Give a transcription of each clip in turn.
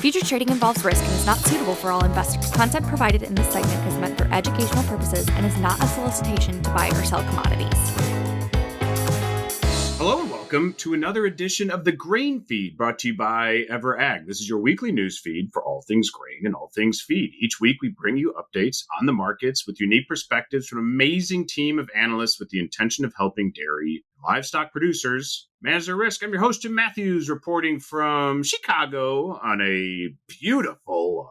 Futures trading involves risk and is not suitable for all investors. Content provided in this segment is meant for educational purposes and is not a solicitation to buy or sell commodities. Hello and welcome to another edition of the Grain Feed, brought to you by EverAg. This is your weekly news feed for all things grain and all things feed. Each week we bring you updates on the markets with unique perspectives from an amazing team of analysts with the intention of helping dairy and livestock producers manage their risk. I'm your host, Jim Matthews, reporting from Chicago on a beautiful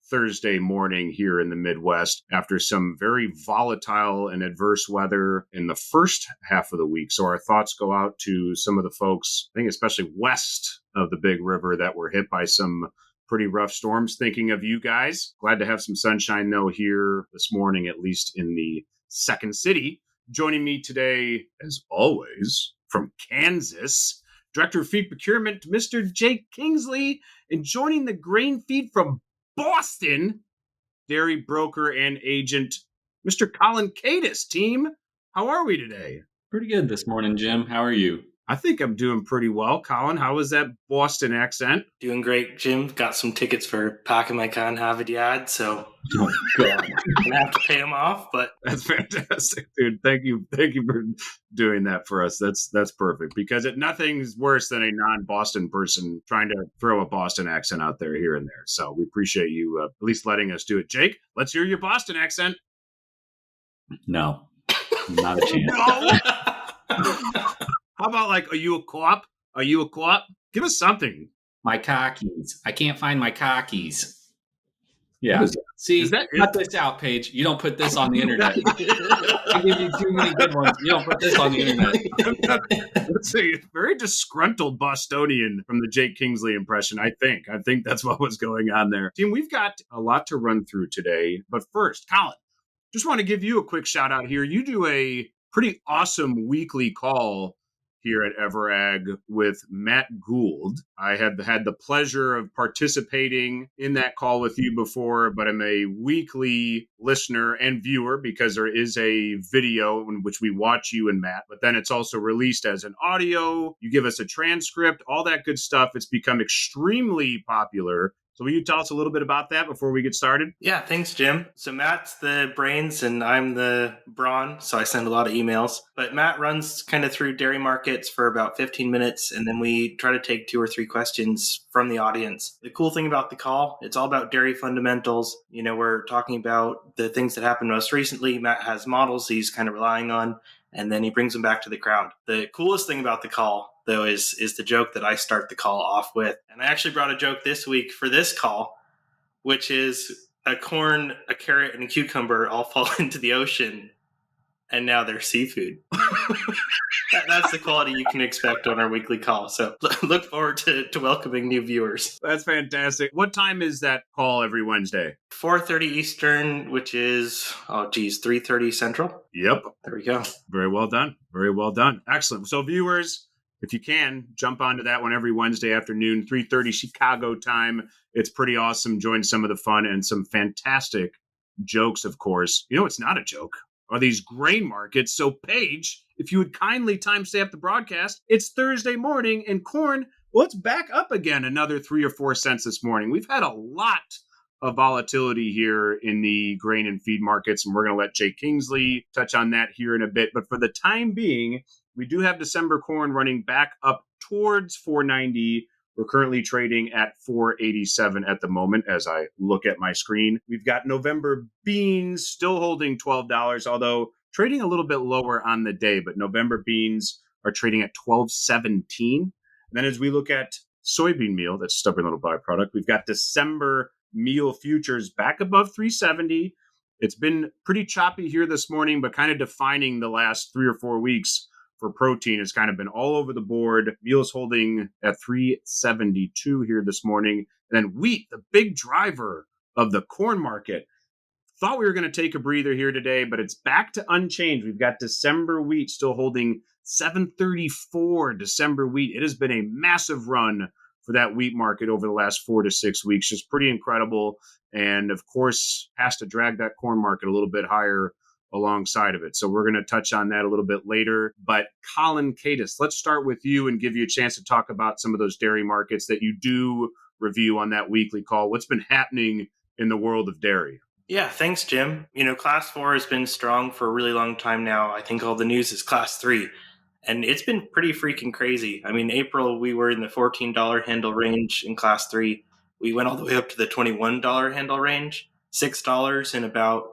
Thursday morning here in the Midwest after some very volatile and adverse weather in the first half of the week. So our thoughts go out to some of the folks, I think especially west of the big river, that were hit by some pretty rough storms. Thinking of you guys. Glad to have some sunshine though here this morning, at least in the second city. Joining me today, as always, from Kansas, Director of Feed Procurement, Mr. Jake Kingsley, and joining the Grain Feed from Boston, dairy broker and agent, Mr. Colin Kadis. Team, how are we today? Pretty good this morning, Jim. How are you? I think I'm doing pretty well. Colin, how was that Boston accent? Doing great, Jim. Got some tickets for Pack My Con Havadiad, so Oh, God. I'm gonna have to pay them off. But That's fantastic, dude. Thank you for doing that for us. That's perfect, because nothing's worse than a non-Boston person trying to throw a Boston accent out there here and there. So we appreciate you at least letting us do it. Jake, let's hear your Boston accent. No, not a chance. No. How about like, are you a co-op? Are you a co-op? Give us something. My cockies. I can't find my cockies. Yeah. See, cut this out, Paige. You don't put this on the internet. I give you too many good ones. You don't put this on the internet. Let's see. Very disgruntled Bostonian from the Jake Kingsley impression, I think. I think that's what was going on there. Team, we've got a lot to run through today. But first, Colin, just want to give you a quick shout out here. You do a pretty awesome weekly call here at EverAg with Matt Gould. I have had the pleasure of participating in that call with you before, but I'm a weekly listener and viewer because there is a video in which we watch you and Matt, but then it's also released as an audio. You give us a transcript, all that good stuff. It's become extremely popular. So will you tell us a little bit about that before we get started? Yeah, thanks, Jim. So Matt's the brains and I'm the brawn, so I send a lot of emails. But Matt runs kind of through dairy markets for about 15 minutes, and then we try to take 2 or 3 questions from the audience. The cool thing about the call, it's all about dairy fundamentals. You know, we're talking about the things that happened most recently. Matt has models he's kind of relying on, and then he brings them back to the crowd. The coolest thing about the call, though, is the joke that I start the call off with. And I actually brought a joke this week for this call, which is a corn, a carrot, and a cucumber all fall into the ocean, and now they're seafood. That's the quality you can expect on our weekly call. So look forward to welcoming new viewers. That's fantastic. What time is that call every Wednesday? 4:30 Eastern, which is, 3:30 Central. Yep. There we go. Very well done. Very well done. Excellent. So viewers, if you can, jump onto that one every Wednesday afternoon, 3:30 Chicago time. It's pretty awesome. Join some of the fun and some fantastic jokes, of course. You know, it's not a joke. Are these grain markets? So Paige, if you would kindly timestamp the broadcast, it's Thursday morning and corn, well, it's back up again another 3 or 4 cents this morning. We've had a lot of volatility here in the grain and feed markets, and we're going to let Jake Kingsley touch on that here in a bit. But for the time being, we do have December corn running back up towards 490. We're currently trading at 487 at the moment as I look at my screen. We've got November beans still holding $12, although trading a little bit lower on the day. But November beans are trading at $12.17. And then as we look at soybean meal, that's stubborn little byproduct, we've got December meal futures back above 370. It's been pretty choppy here this morning, but kind of defining the last 3 or 4 weeks for protein. Has kind of been all over the board. Meal is holding at 372 here this morning. And then wheat, the big driver of the corn market. Thought we were going to take a breather here today, but it's back to unchanged. We've got December wheat still holding 734 December wheat. It has been a massive run for that wheat market over the last 4 to 6 weeks. Just pretty incredible. And of course, has to drag that corn market a little bit higher alongside of it. So we're going to touch on that a little bit later. But Colin Kadis, let's start with you and give you a chance to talk about some of those dairy markets that you do review on that weekly call. What's been happening in the world of dairy? Yeah, thanks, Jim. Class 4 has been strong for a really long time now. I think all the news is class 3. And it's been pretty freaking crazy. I mean, April, we were in the $14 handle range in class 3. We went all the way up to the $21 handle range, $6 in about,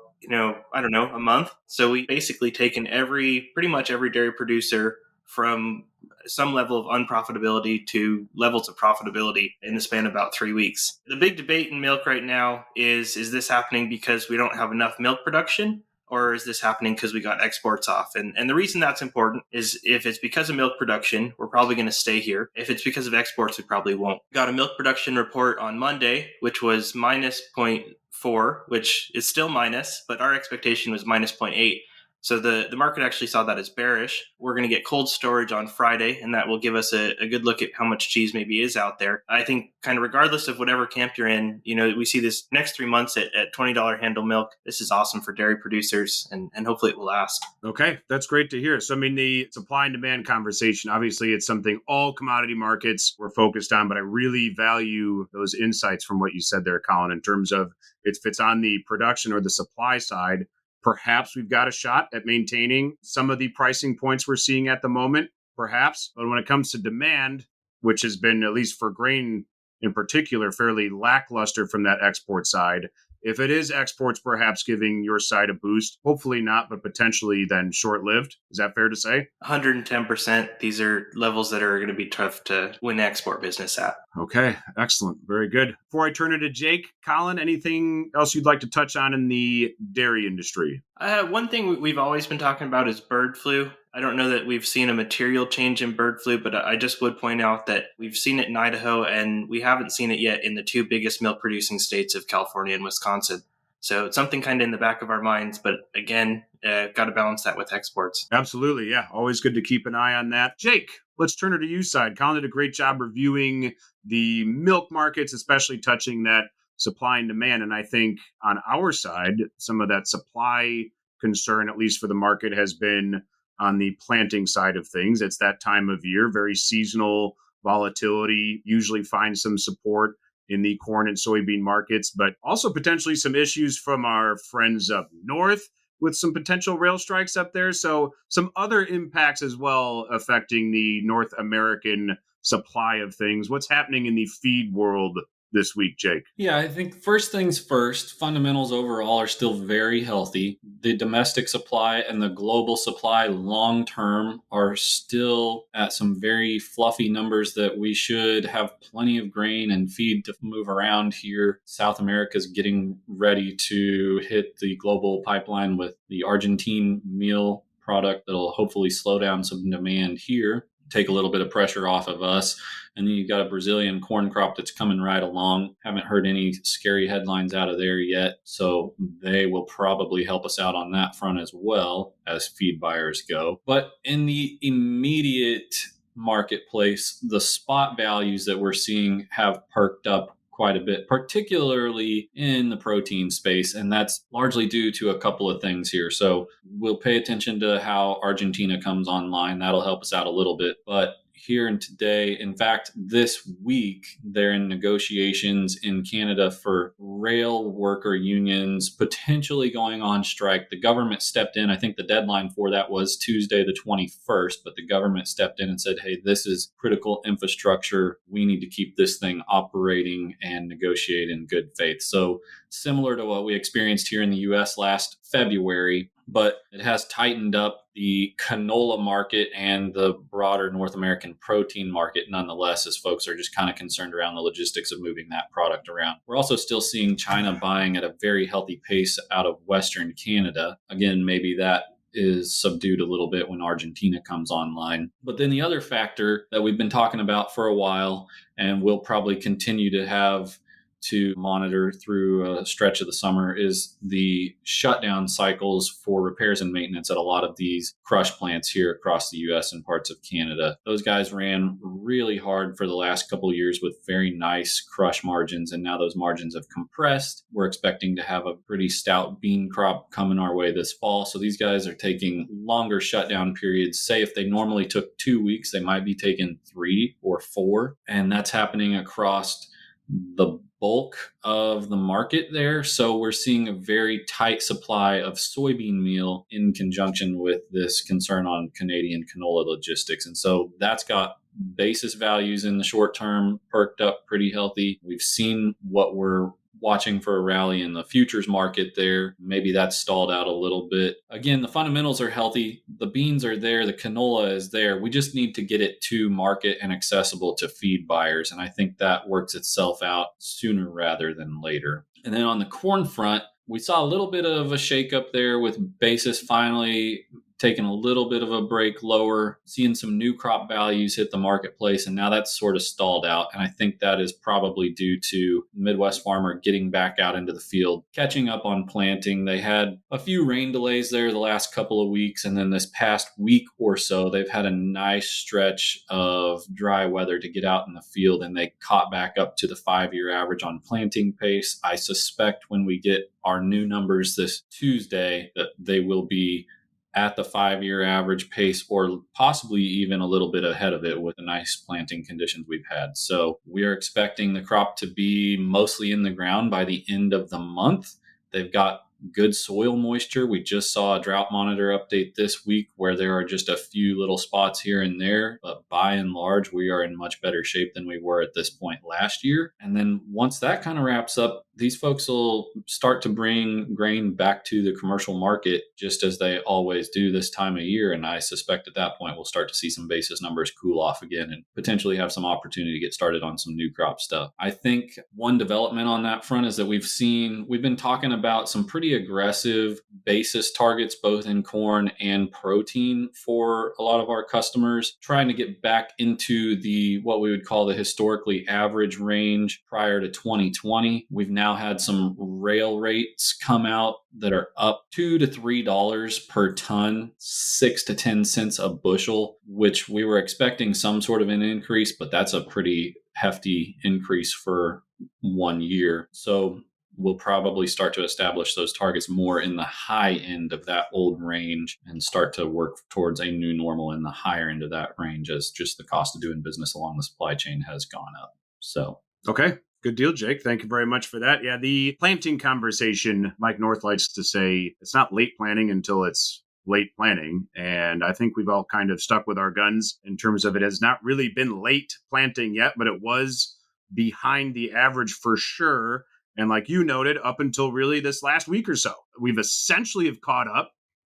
I don't know, a month. So we basically taken pretty much every dairy producer from some level of unprofitability to levels of profitability in the span of about 3 weeks. The big debate in milk right now is this happening because we don't have enough milk production? Or is this happening because we got exports off? And the reason that's important is if it's because of milk production, we're probably going to stay here. If it's because of exports, we probably won't. Got a milk production report on Monday, which was minus 0.4, which is still minus, but our expectation was minus 0.8. So the market actually saw that as bearish. We're going to get cold storage on Friday, and that will give us a good look at how much cheese maybe is out there. I think kind of regardless of whatever camp you're in, we see this next 3 months at $20 handle milk. This is awesome for dairy producers, and hopefully it will last. Okay, that's great to hear. So, I mean, the supply and demand conversation, obviously it's something all commodity markets were focused on, but I really value those insights from what you said there, Colin, in terms of if it's on the production or the supply side, perhaps we've got a shot at maintaining some of the pricing points we're seeing at the moment, perhaps. But when it comes to demand, which has been, at least for grain in particular, fairly lackluster from that export side, if it is exports perhaps giving your side a boost, hopefully not, but potentially then short-lived. Is that fair to say? 110%. These are levels that are going to be tough to win export business at. Okay, excellent. Very good. Before I turn it to Jake, Colin, anything else you'd like to touch on in the dairy industry? One thing we've always been talking about is bird flu. I don't know that we've seen a material change in bird flu, but I just would point out that we've seen it in Idaho and we haven't seen it yet in the two biggest milk producing states of California and Wisconsin. So it's something kind of in the back of our minds, but again, got to balance that with exports. Absolutely. Yeah. Always good to keep an eye on that. Jake, let's turn it to you side. Colin did a great job reviewing the milk markets, especially touching that supply and demand. And I think on our side, some of that supply concern, at least for the market, has been on the planting side of things. It's that time of year, very seasonal volatility, usually finds some support in the corn and soybean markets, but also potentially some issues from our friends up north with some potential rail strikes up there. So some other impacts as well affecting the North American supply of things. What's happening in the feed world this week, Jake? Yeah, I think first things first, fundamentals overall are still very healthy. The domestic supply and the global supply long term are still at some very fluffy numbers that we should have plenty of grain and feed to move around here. South America is getting ready to hit the global pipeline with the Argentine meal product that'll hopefully slow down some demand here, take a little bit of pressure off of us. And then you've got a Brazilian corn crop that's coming right along. Haven't heard any scary headlines out of there yet. So they will probably help us out on that front as well as feed buyers go. But in the immediate marketplace, the spot values that we're seeing have perked up quite a bit, particularly in the protein space. And that's largely due to a couple of things here. So we'll pay attention to how Argentina comes online. That'll help us out a little bit. But here and today, in fact, this week, they're in negotiations in Canada for rail worker unions potentially going on strike. The government stepped in. I think the deadline for that was Tuesday, the 21st, but the government stepped in and said, hey, this is critical infrastructure. We need to keep this thing operating and negotiate in good faith. So similar to what we experienced here in the U.S. last February, but it has tightened up the canola market and the broader North American protein market nonetheless, as folks are just kind of concerned around the logistics of moving that product around. We're also still seeing China buying at a very healthy pace out of Western Canada. Again, maybe that is subdued a little bit when Argentina comes online. But then the other factor that we've been talking about for a while, and we'll probably continue to have to monitor through a stretch of the summer, is the shutdown cycles for repairs and maintenance at a lot of these crush plants here across the U.S. and parts of Canada. Those guys ran really hard for the last couple of years with very nice crush margins, and now those margins have compressed. We're expecting to have a pretty stout bean crop coming our way this fall. So these guys are taking longer shutdown periods. Say if they normally took 2 weeks, they might be taking 3 or 4. And that's happening across the bulk of the market there. So we're seeing a very tight supply of soybean meal in conjunction with this concern on Canadian canola logistics. And so that's got basis values in the short term perked up pretty healthy. We've seen what we're watching for a rally in the futures market there. Maybe that's stalled out a little bit. Again, the fundamentals are healthy. The beans are there. The canola is there. We just need to get it to market and accessible to feed buyers. And I think that works itself out sooner rather than later. And then on the corn front, we saw a little bit of a shakeup there with basis finally taking a little bit of a break lower, seeing some new crop values hit the marketplace, and now that's sort of stalled out. And I think that is probably due to the Midwest farmer getting back out into the field, catching up on planting. They had a few rain delays there the last couple of weeks, and then this past week or so, they've had a nice stretch of dry weather to get out in the field, and they caught back up to the 5-year average on planting pace. I suspect when we get our new numbers this Tuesday that they will be at the 5-year average pace or possibly even a little bit ahead of it with the nice planting conditions we've had. So we are expecting the crop to be mostly in the ground by the end of the month. They've got good soil moisture. We just saw a drought monitor update this week where there are just a few little spots here and there, but by and large, we are in much better shape than we were at this point last year. And then once that kind of wraps up, these folks will start to bring grain back to the commercial market just as they always do this time of year. And I suspect at that point, we'll start to see some basis numbers cool off again and potentially have some opportunity to get started on some new crop stuff. I think one development on that front is that we've been talking about some pretty aggressive basis targets, both in corn and protein for a lot of our customers, trying to get back into what we would call the historically average range prior to 2020. We've now had some rail rates come out that are up $2 to $3 per ton, 6 to 10 cents a bushel, which we were expecting some sort of an increase, but that's a pretty hefty increase for 1 year. So we'll probably start to establish those targets more in the high end of that old range and start to work towards a new normal in the higher end of that range as just the cost of doing business along the supply chain has gone up. So, okay. Good deal, Jake. Thank you very much for that. Yeah, the planting conversation, Mike North likes to say it's not late planting until it's late planting. And I think we've all kind of stuck with our guns in terms of it has not really been late planting yet, but it was behind the average for sure. And like you noted, up until really this last week or so, we've essentially have caught up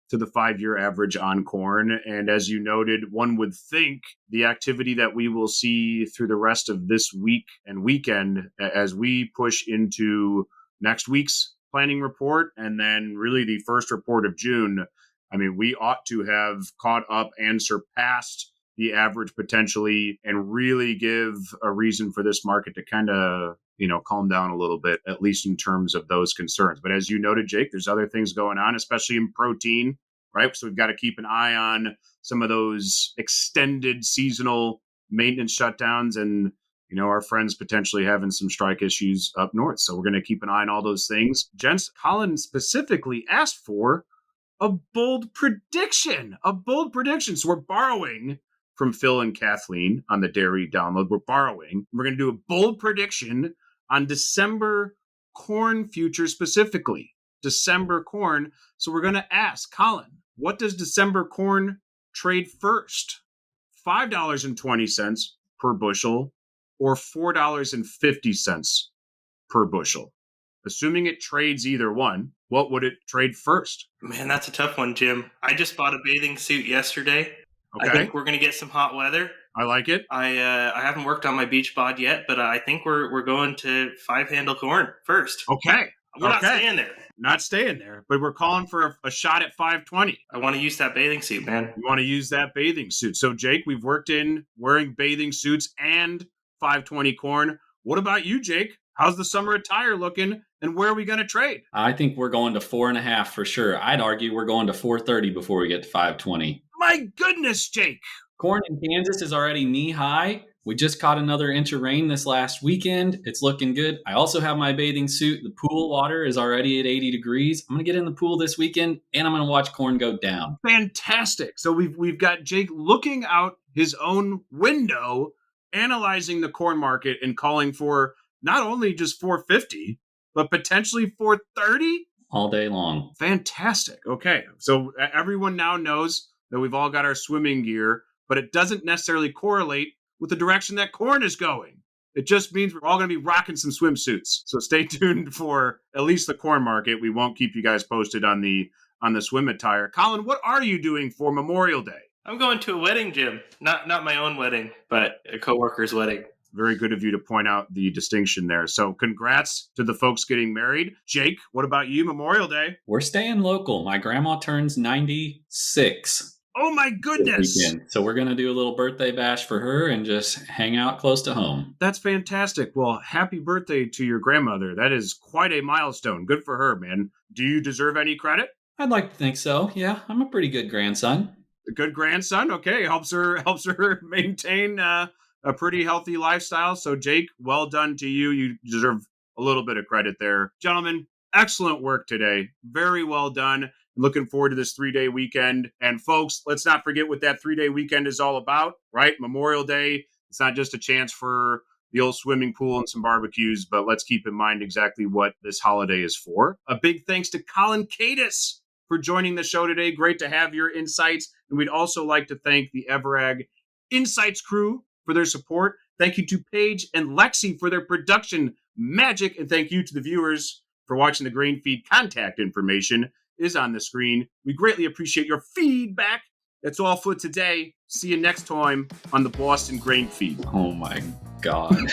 to the 5-year average on corn. And as you noted, one would think the activity that we will see through the rest of this week and weekend as we push into next week's planning report and then really the first report of June, I mean, we ought to have caught up and surpassed the average potentially and really give a reason for this market to kind of, calm down a little bit, at least in terms of those concerns. But as you noted, Jake, there's other things going on, especially in protein, right? So we've got to keep an eye on some of those extended seasonal maintenance shutdowns and, our friends potentially having some strike issues up north. So we're going to keep an eye on all those things. Gents, Colin specifically asked for a bold prediction. So we're borrowing from Phil and Kathleen on the dairy download. We're borrowing. We're going to do a bold prediction on December corn futures specifically. December corn. So we're going to ask Colin, what does December corn trade first? $5.20 per bushel or $4.50 per bushel? Assuming it trades either one, what would it trade first? Man, that's a tough one, Jim. I just bought a bathing suit yesterday. Okay. I think we're going to get some hot weather. I like it. I haven't worked on my beach bod yet, but I think we're going to 5-handle corn first. Okay. We're not staying there. Not staying there, but we're calling for a shot at 520. I want to use that bathing suit, man. You want to use that bathing suit. So, Jake, we've worked in wearing bathing suits and 520 corn. What about you, Jake? How's the summer attire looking, and where are we going to trade? I think we're going to 4.5 for sure. I'd argue we're going to 430 before we get to 520. My goodness, Jake. Corn in Kansas is already knee high. We just caught another inch of rain this last weekend. It's looking good. I also have my bathing suit. The pool water is already at 80 degrees. I'm going to get in the pool this weekend, and I'm going to watch corn go down. Fantastic. So we've got Jake looking out his own window, analyzing the corn market and calling for not only just $4.50, but potentially $4.30 all day long. Fantastic. Okay. So everyone now knows that we've all got our swimming gear, but it doesn't necessarily correlate with the direction that corn is going. It just means we're all going to be rocking some swimsuits. So stay tuned for at least the corn market. We won't keep you guys posted on the swim attire. Colin, what are you doing for Memorial Day? I'm going to a wedding, Jim. Not my own wedding, but a coworker's wedding. Very good of you to point out the distinction there. So congrats to the folks getting married. Jake, what about you, Memorial Day? We're staying local. My grandma turns 96. Oh my goodness. So we're going to do a little birthday bash for her and just hang out close to home. That's fantastic. Well, happy birthday to your grandmother. That is quite a milestone. Good for her, man. Do you deserve any credit? I'd like to think so. Yeah, I'm a pretty good grandson. A good grandson? Okay, helps her maintain a pretty healthy lifestyle. So Jake, well done to you. You deserve a little bit of credit there. Gentlemen, excellent work today. Very well done. Looking forward to this 3-day weekend. And folks, let's not forget what that 3-day weekend is all about, right? Memorial Day. It's not just a chance for the old swimming pool and some barbecues, but let's keep in mind exactly what this holiday is for. A big thanks to Colin Kadis for joining the show today. Great to have your insights. And we'd also like to thank the Everag Insights crew for their support. Thank you to Paige and Lexi for their production magic. And thank you to the viewers for watching. The grain feed contact information is on the screen. We greatly appreciate your feedback. That's all for today. See you next time on the Boston Grain Feed. Oh my God.